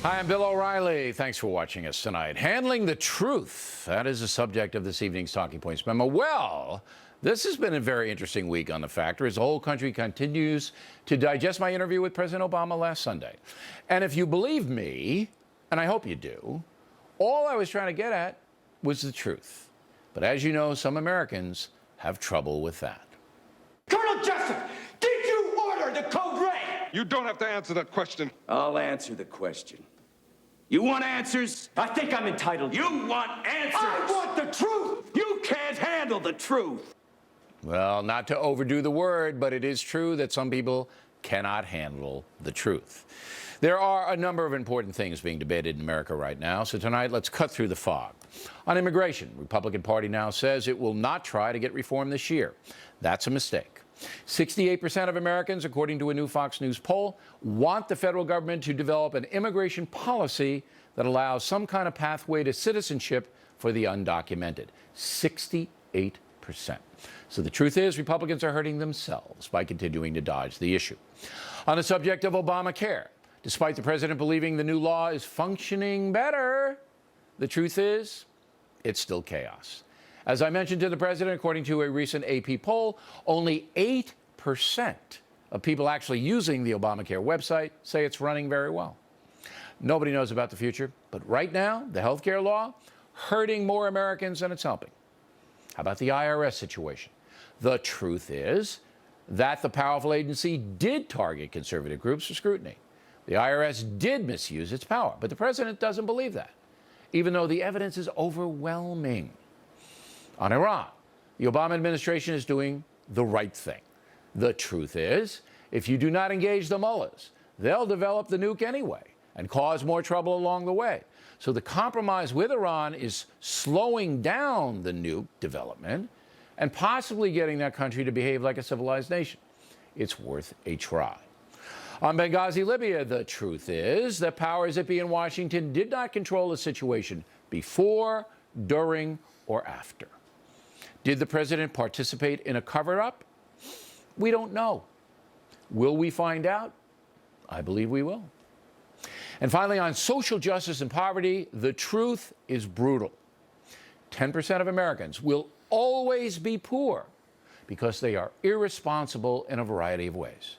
Hi, I'm Bill O'Reilly. Thanks for watching us tonight. Handling the truth. That is the subject of this evening's Talking Points memo. Well, this has been a very interesting week on The Factor as the whole country continues to digest my interview with President Obama last Sunday. And if you believe me, and I hope you do, all I was trying to get at was the truth. But as you know, some Americans have trouble with that. Colonel Jessup, did you order the code red? You don't have to answer that question. I'll answer the question. You want answers? I think I'm entitled. You want answers? I want the truth! You can't handle the truth. Well, not to overdo the word, but it is true that some people cannot handle the truth. There are a number of important things being debated in America right now, so tonight let's cut through the fog. On immigration, the Republican Party now says it will not try to get reform this year. That's a mistake. 68% of Americans, according to a new Fox News poll, want the federal government to develop an immigration policy that allows some kind of pathway to citizenship for the undocumented. 68%. So the truth is, Republicans are hurting themselves by continuing to dodge the issue. On the subject of Obamacare, despite the president believing the new law is functioning better, the truth is, it's still chaos. As I mentioned to the president, according to a recent AP poll, only 8% of people actually using the Obamacare website say it's running very well. Nobody knows about the future, but right now, the health care law, hurting more Americans than it's helping. How about the IRS situation? The truth is that the powerful agency did target conservative groups for scrutiny. The IRS did misuse its power, but the president doesn't believe that, even though the evidence is overwhelming. On Iran, the Obama administration is doing the right thing. The truth is, if you do not engage the mullahs, they'll develop the nuke anyway and cause more trouble along the way. So the compromise with Iran is slowing down the nuke development and possibly getting that country to behave like a civilized nation. It's worth a try. On Benghazi, Libya, the truth is that powers that be in Washington did not control the situation before, during, or after. Did the president participate in a cover-up? We don't know. Will we find out? I believe we will. And finally, on social justice and poverty, the truth is brutal. 10% of Americans will always be poor because they are irresponsible in a variety of ways.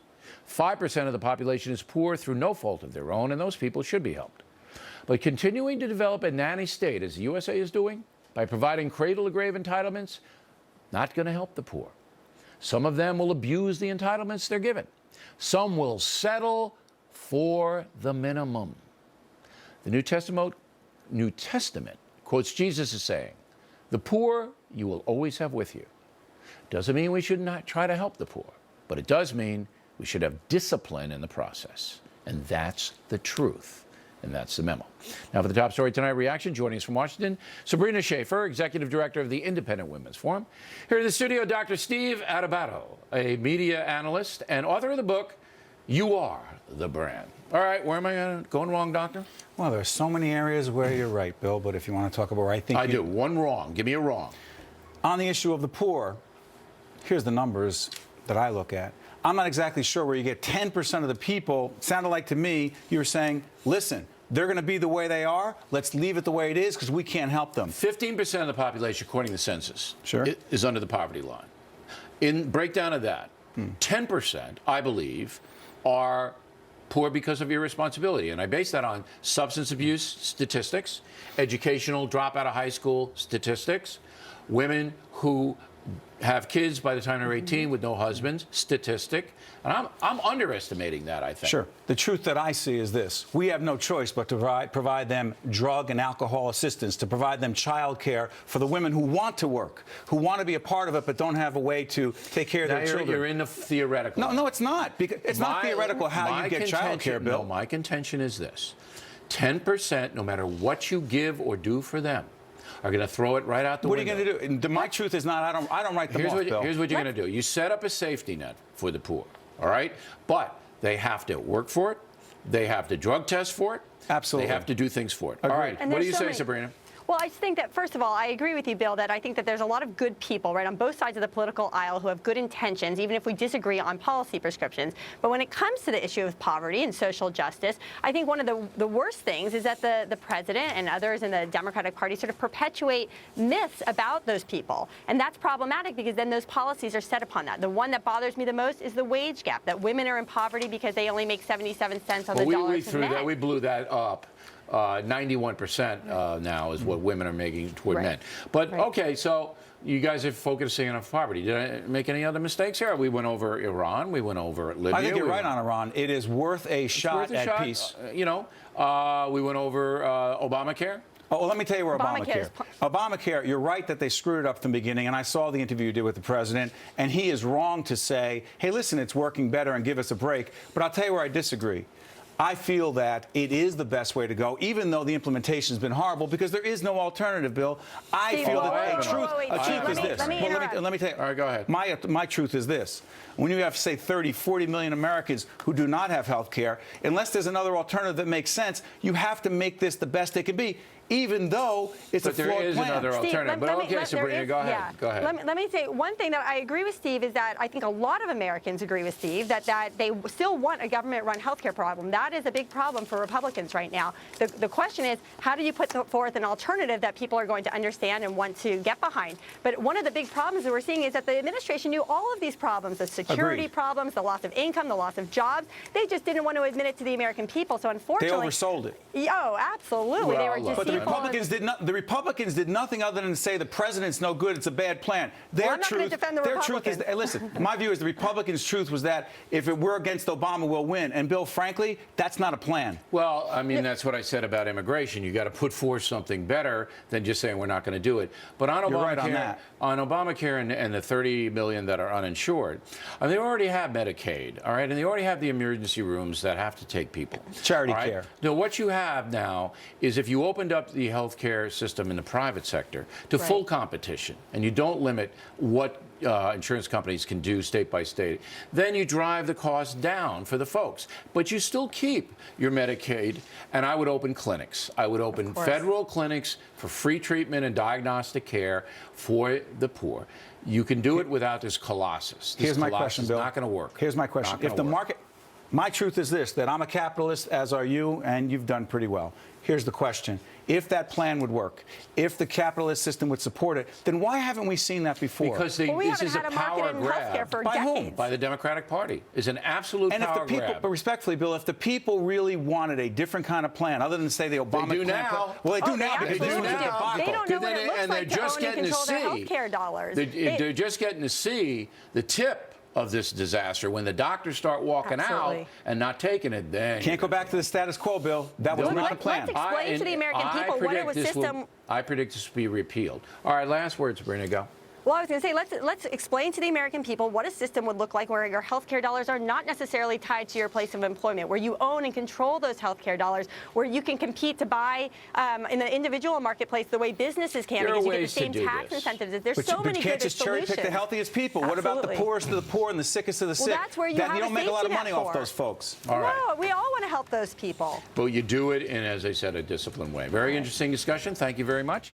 5% of the population is poor through no fault of their own, and those people should be helped. But continuing to develop a nanny state, as the USA is doing, by providing cradle-to-grave entitlements, not going to help the poor. Some of them will abuse the entitlements they're given. Some will settle for the minimum. The New Testament quotes Jesus as saying, "The poor you will always have with you." Doesn't mean we should not try to help the poor, but it does mean we should have discipline in the process. And that's the truth. And that's the memo. Now for the top story tonight, reaction. Joining us from Washington, Sabrina Schaefer, Executive Director of the Independent Women's Forum. Here in the studio, Dr. Steve Adubato, a media analyst and author of the book, You Are the Brand. All right, where am I going wrong, Doctor? Well, there's so many areas where you're right, Bill, but if you want to talk about where I think I do. One wrong. Give me a wrong. On the issue of the poor, here's the numbers that I look at. I'm not exactly sure where you get 10% of the people. Sounded like to me you were saying, listen, they're going to be the way they are. Let's leave it the way it is because we can't help them. 15% of the population, according to the census, Sure. is under the poverty line. In breakdown of that, 10%, I believe, are poor because of irresponsibility. And I base that on substance abuse statistics, educational dropout of high school statistics, women who have kids by the time they're 18 with no husbands, statistic. And I'm underestimating that, I think. Sure. The truth that I see is this. We have no choice but to provide them drug and alcohol assistance, to provide them child care for the women who want to work, who want to be a part of it but don't have a way to take care of their children. You're in the theoretical. No, it's not. Because it's not theoretical how you get child care, Bill. No, my contention is this. 10%, no matter what you give or do for them, are going to throw it right out the window. What are you going to do? My truth is not, I don't write them off, Bill. Here's what you're going to do. You set up a safety net for the poor, all right? But they have to work for it. They have to drug test for it. Absolutely. They have to do things for it. Agreed. All right. And What do you there's so say, many- Sabrina? Well, I just think that, first of all, I agree with you, Bill, that I think that there's a lot of good people, right, on both sides of the political aisle who have good intentions, even if we disagree on policy prescriptions. But when it comes to the issue of poverty and social justice, I think one of the worst things is that the president and others in the Democratic Party sort of perpetuate myths about those people. And that's problematic because then those policies are set upon that. The one that bothers me the most is the wage gap, that women are in poverty because they only make 77 cents on the dollar to men. We blew that up. 91% now is what women are making toward men. But okay, so you guys are focusing on poverty. Did I make any other mistakes here? We went over Iran. We went over Libya. I think you're right on Iran. It is worth a shot at peace. We went over Obamacare. Oh, well, let me tell you where Obamacare, you're right that they screwed it up from the beginning, and I saw the interview you did with the president, and he is wrong to say, hey, listen, it's working better and give us a break. But I'll tell you where I disagree. I feel that it is the best way to go, even though the implementation has been horrible, because there is no alternative, Bill. I feel that the truth is this. Let me tell you. All right, go ahead. My truth is this. When you have, say, 30, 40 million Americans who do not have health care, unless there's another alternative that makes sense, you have to make this the best it can be, even though it's a flawed plan. But there is another alternative. But okay, Sabrina, go ahead. Yeah. Go ahead. Let me say one thing that I agree with Steve is that I think a lot of Americans agree with Steve that they still want a government-run healthcare problem. That is a big problem for Republicans right now. The question is, how do you put forth an alternative that people are going to understand and want to get behind? But one of the big problems that we're seeing is that the administration knew all of these problems, the security problems, the loss of income, the loss of jobs. They just didn't want to admit it to the American people. So unfortunately, they oversold it. Oh, absolutely. Well, they were but the Republicans did nothing other than say the president's no good, it's a bad plan. I'm not going to defend the Republicans. Truth is, listen, my view is the Republicans' truth was that if it were against Obama, we'll win. And Bill, frankly, that's not a plan. Well, I mean, that's what I said about immigration. You got to put forth something better than just saying we're not going to do it. But on Obamacare, and the 30 million that are uninsured, I mean, they already have Medicaid, all right, and they already have the emergency rooms that have to take people. Charity care. No, what you have now is if you opened up the health care system in the private sector to full competition, and you don't limit what insurance companies can do state by state, then you drive the cost down for the folks. But you still keep your Medicaid, and I would open clinics. I would open federal clinics for free treatment and diagnostic care for the poor. You can do it without this colossus. Here's my question, Bill. It's not going to work. Here's my question. If the market... My truth is this, that I'm a capitalist, as are you, and you've done pretty well. Here's the question. If that plan would work, if the capitalist system would support it, then why haven't we seen that before? Because this is a power grab. By whom? By the Democratic Party. It's an absolute power grab. But respectfully, Bill, if the people really wanted a different kind of plan, other than say the Obama they do plan, now. Well, they do now because they this was a debacle. They don't know what it looks like to own and control their health care dollars. They're just getting to see the tip of this disaster. When the doctors start walking out and not taking it, then can't go back to the status quo, Bill. That was not the plan. Let's explain to the American people what it was system. I predict this will be repealed. All right, last words, Sabrina, go. Well, I was going to say, let's explain to the American people what a system would look like where your health care dollars are not necessarily tied to your place of employment, where you own and control those health care dollars, where you can compete to buy in the individual marketplace the way businesses can, because you get the same tax incentives. There's so many good solutions. But you can't just cherry pick the healthiest people. What about the poorest of the poor and the sickest of the sick? Well, that's where you don't make a lot of money off those folks. All right. No, we all want to help those people. But you do it in, as I said, a disciplined way. Very interesting discussion. Thank you very much.